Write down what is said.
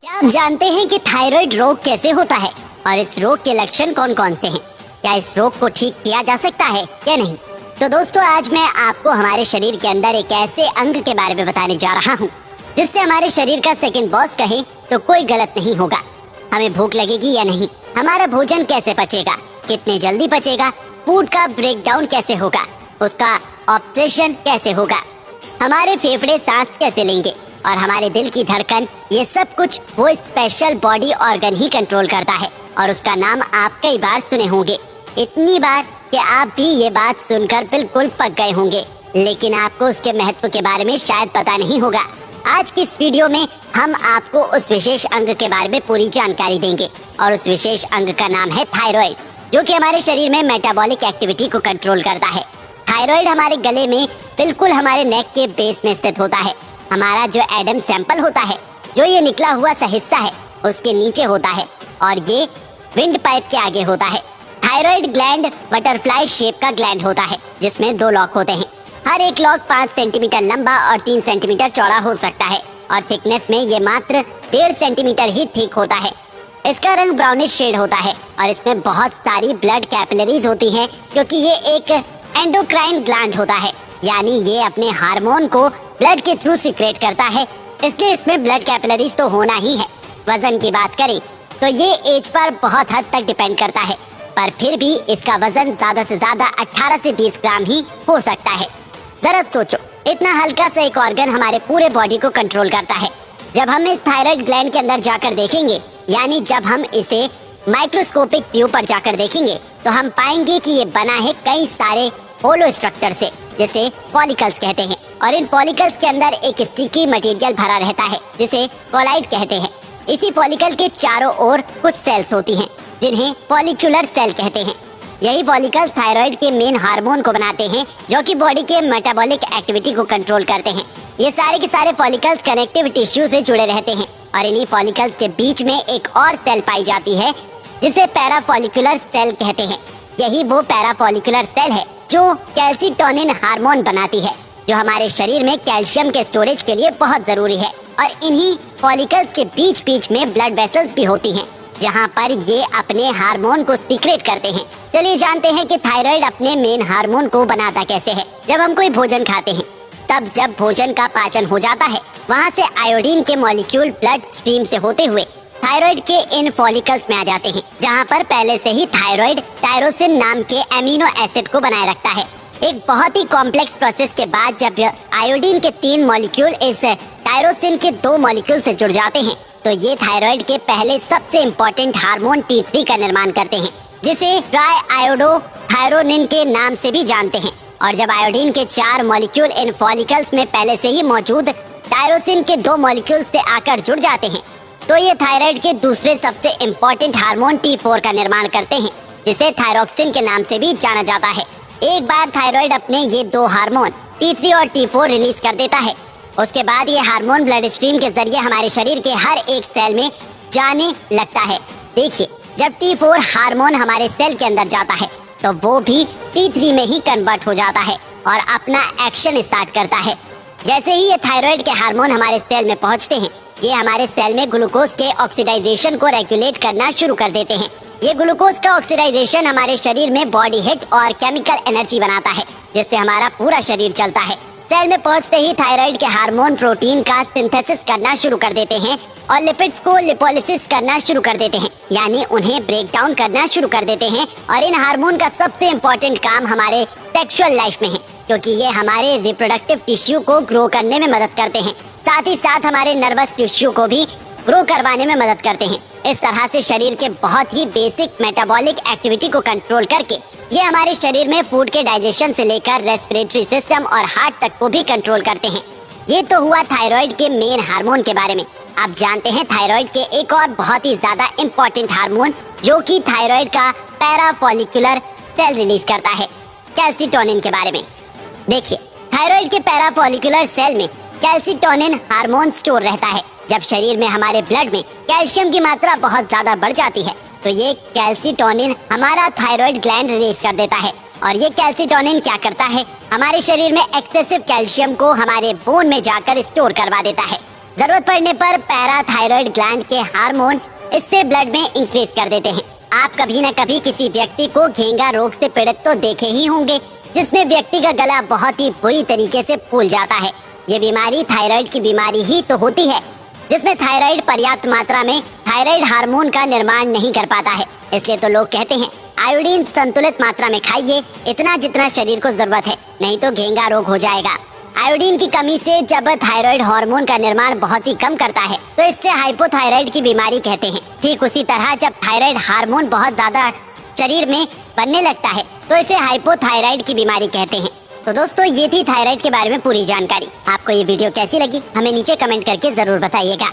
क्या आप जानते हैं कि थायराइड रोग कैसे होता है और इस रोग के लक्षण कौन कौन से हैं? क्या इस रोग को ठीक किया जा सकता है या नहीं? तो दोस्तों, आज मैं आपको हमारे शरीर के अंदर एक ऐसे अंग के बारे में बताने जा रहा हूँ जिससे हमारे शरीर का सेकंड बॉस कहे तो कोई गलत नहीं होगा। हमें भूख लगेगी या नहीं, हमारा भोजन कैसे पचेगा, कितने जल्दी पचेगा, फूड का ब्रेकडाउन कैसे होगा, उसका ऑब्सेशन कैसे होगा, हमारे फेफड़े सांस कैसे लेंगे और हमारे दिल की धड़कन, ये सब कुछ वो स्पेशल बॉडी ऑर्गन ही कंट्रोल करता है और उसका नाम आप कई बार सुने होंगे। इतनी बार कि आप भी ये बात सुनकर बिल्कुल पक गए होंगे, लेकिन आपको उसके महत्व के बारे में शायद पता नहीं होगा। आज की इस वीडियो में हम आपको उस विशेष अंग के बारे में पूरी जानकारी देंगे और उस विशेष अंग का नाम है थायराइड, जो कि हमारे शरीर में मेटाबॉलिक एक्टिविटी को कंट्रोल करता है। थायराइड हमारे गले में बिल्कुल हमारे नेक के बेस में स्थित होता है। हमारा जो एडम सैंपल होता है, जो ये निकला हुआ सा हिस्सा है, उसके नीचे होता है और ये विंड पाइप के आगे होता है। थायराइड ग्लैंड बटरफ्लाई शेप का ग्लैंड होता है जिसमें 2 लॉक होते हैं। हर एक लॉक 5 सेंटीमीटर लंबा और 3 सेंटीमीटर चौड़ा हो सकता है और थिकनेस में ये मात्र 1.5 सेंटीमीटर ही थिक होता है। इसका रंग ब्राउनिश शेड होता है और इसमें बहुत सारी ब्लड कैपिलरीज होती हैं, क्योंकि ये एक एंडोक्राइन ग्लैंड होता है, यानी ये अपने हार्मोन को ब्लड के थ्रू सीक्रेट करता है, इसलिए इसमें ब्लड कैपिलरीज तो होना ही है। वजन की बात करें तो ये एज पर बहुत हद तक डिपेंड करता है, पर फिर भी इसका वजन ज्यादा से ज्यादा 18 से 20 ग्राम ही हो सकता है। जरा सोचो, इतना हल्का सा एक ऑर्गन हमारे पूरे बॉडी को कंट्रोल करता है। जब हम इस थायराइड ग्लैंड के अंदर जाकर देखेंगे, यानी जब हम इसे माइक्रोस्कोपिक व्यू पर जाकर देखेंगे, तो हम पाएंगे कि ये बना है कई सारे होलो स्ट्रक्चर से, जिसे फॉलिकल्स कहते हैं, और इन फॉलिकल्स के अंदर एक स्टिकी मटेरियल भरा रहता है जिसे कॉलाइड कहते हैं। इसी फॉलिकल के चारों ओर कुछ सेल्स होती हैं जिन्हें फॉलिकुलर सेल कहते हैं। यही फॉलिकल्स थायराइड के मेन हार्मोन को बनाते हैं, जो कि बॉडी के मेटाबॉलिक एक्टिविटी को कंट्रोल करते हैं। ये सारे के सारे फॉलिकल्स कनेक्टिव टिश्यू से जुड़े रहते हैं और इन्हीं फॉलिकल्स के बीच में एक और सेल पाई जाती है जिसे पैराफॉलिकुलर सेल कहते हैं। यही वो पैराफॉलिकुलर सेल है जो कैल्सिटोनिन हार्मोन बनाती है, जो हमारे शरीर में कैल्शियम के स्टोरेज के लिए बहुत जरूरी है। और इन्हीं फॉलिकल्स के बीच बीच में ब्लड वेसल्स भी होती हैं, जहां पर ये अपने हार्मोन को सीक्रेट करते हैं। चलिए जानते हैं कि थायराइड अपने मेन हार्मोन को बनाता कैसे है। जब हम कोई भोजन खाते हैं, तब जब भोजन का पाचन हो जाता है, वहां से आयोडीन के मॉलिक्यूल ब्लड स्ट्रीम से होते हुए थायराइड के इन फॉलिकल्स में आ जाते हैं, जहां पर पहले से ही थायराइड टायरोसिन नाम के एमिनो एसिड को बनाए रखता है। एक बहुत ही कॉम्प्लेक्स प्रोसेस के बाद जब आयोडीन के 3 मॉलिक्यूल इस टायरोसिन के 2 मॉलिक्यूल से जुड़ जाते हैं, तो ये थायराइड के पहले सबसे इम्पोर्टेंट हार्मोन T3 का निर्माण करते हैं, जिसे ट्राई आयोडो थायरोनिन के नाम से भी जानते हैं। और जब आयोडीन के 4 मॉलिक्यूल इन फॉलिकल्स में पहले से ही मौजूद टायरोसिन के 2 मॉलिक्यूल से आकर जुड़ जाते हैं, तो ये थायराइड के दूसरे सबसे इम्पोर्टेंट हार्मोन T4 का निर्माण करते हैं, जिसे थायरोक्सिन के नाम से भी जाना जाता है। एक बार थायराइड अपने ये 2 हार्मोन T3 और T4 रिलीज कर देता है, उसके बाद ये हार्मोन ब्लड स्ट्रीम के जरिए हमारे शरीर के हर एक सेल में जाने लगता है। देखिए, जब T4 हार्मोन हमारे सेल के अंदर जाता है, तो वो भी T3 में ही कन्वर्ट हो जाता है और अपना एक्शन स्टार्ट करता है। जैसे ही ये थायराइड के हार्मोन हमारे सेल में पहुंचते हैं, ये हमारे सेल में ग्लूकोज के ऑक्सीडाइजेशन को रेगुलेट करना शुरू कर देते हैं। ये ग्लूकोज का ऑक्सीडाइजेशन हमारे शरीर में बॉडी हीट और केमिकल एनर्जी बनाता है, जिससे हमारा पूरा शरीर चलता है। सेल में पहुंचते ही थायराइड के हार्मोन प्रोटीन का सिंथेसिस करना शुरू कर देते हैं और लिपिड्स को लिपोलिसिस करना शुरू कर देते हैं, यानी उन्हें ब्रेक डाउन करना शुरू कर देते हैं। और इन हार्मोन का सबसे इम्पोर्टेंट काम हमारे सेक्सुअल लाइफ में है, क्योंकि ये हमारे रिप्रोडक्टिव टिश्यू को ग्रो करने में मदद करते हैं, साथ ही साथ हमारे नर्वस टिश्यू को भी ग्रो करवाने में मदद करते हैं। इस तरह से शरीर के बहुत ही बेसिक मेटाबॉलिक एक्टिविटी को कंट्रोल करके ये हमारे शरीर में फूड के डाइजेशन से लेकर रेस्पिरेटरी सिस्टम और हार्ट तक को भी कंट्रोल करते हैं। ये तो हुआ थायराइड के मेन हार्मोन के बारे में। आप जानते हैं थायराइड के एक और बहुत ही ज्यादा इम्पोर्टेंट हार्मोन, जो कि थायराइड का पैराफॉलिकुलर सेल रिलीज करता है, कैल्सिटोनिन के बारे में। देखिए, थायराइड के पैराफॉलिकुलर सेल में कैल्सिटोनिन हार्मोन स्टोर रहता है। जब शरीर में हमारे ब्लड में कैल्शियम की मात्रा बहुत ज्यादा बढ़ जाती है, तो ये कैल्सिटोनिन हमारा थायराइड ग्लैंड रिलीज कर देता है। और ये कैल्सिटोनिन क्या करता है, हमारे शरीर में एक्सेसिव कैल्शियम को हमारे बोन में जाकर स्टोर करवा देता है। जरूरत पड़ने पर पैराथायराइड ग्लैंड के हार्मोन इससे ब्लड में इंक्रीज कर देते हैं। आप कभी न कभी किसी व्यक्ति को घेंगा रोग से पीड़ित तो देखे ही होंगे, जिसमें व्यक्ति का गला बहुत ही बुरी तरीके से फूल जाता है। ये बीमारी थायराइड की बीमारी ही तो होती है, जिसमें थायराइड पर्याप्त मात्रा में थायराइड हार्मोन का निर्माण नहीं कर पाता है। इसलिए तो लोग कहते हैं आयोडीन संतुलित मात्रा में खाइए, इतना जितना शरीर को जरूरत है, नहीं तो घेंगा रोग हो जाएगा। आयोडीन की कमी से जब थायराइड हार्मोन का निर्माण बहुत ही कम करता है तो इससे हाइपोथायराइड की बीमारी कहते हैं। ठीक उसी तरह जब थायराइड हार्मोन बहुत ज्यादा शरीर में बनने लगता है तो इसे हाइपोथायराइड की बीमारी कहते हैं। तो दोस्तों, ये थी थायराइड के बारे में पूरी जानकारी। आपको ये वीडियो कैसी लगी हमें नीचे कमेंट करके जरूर बताइएगा।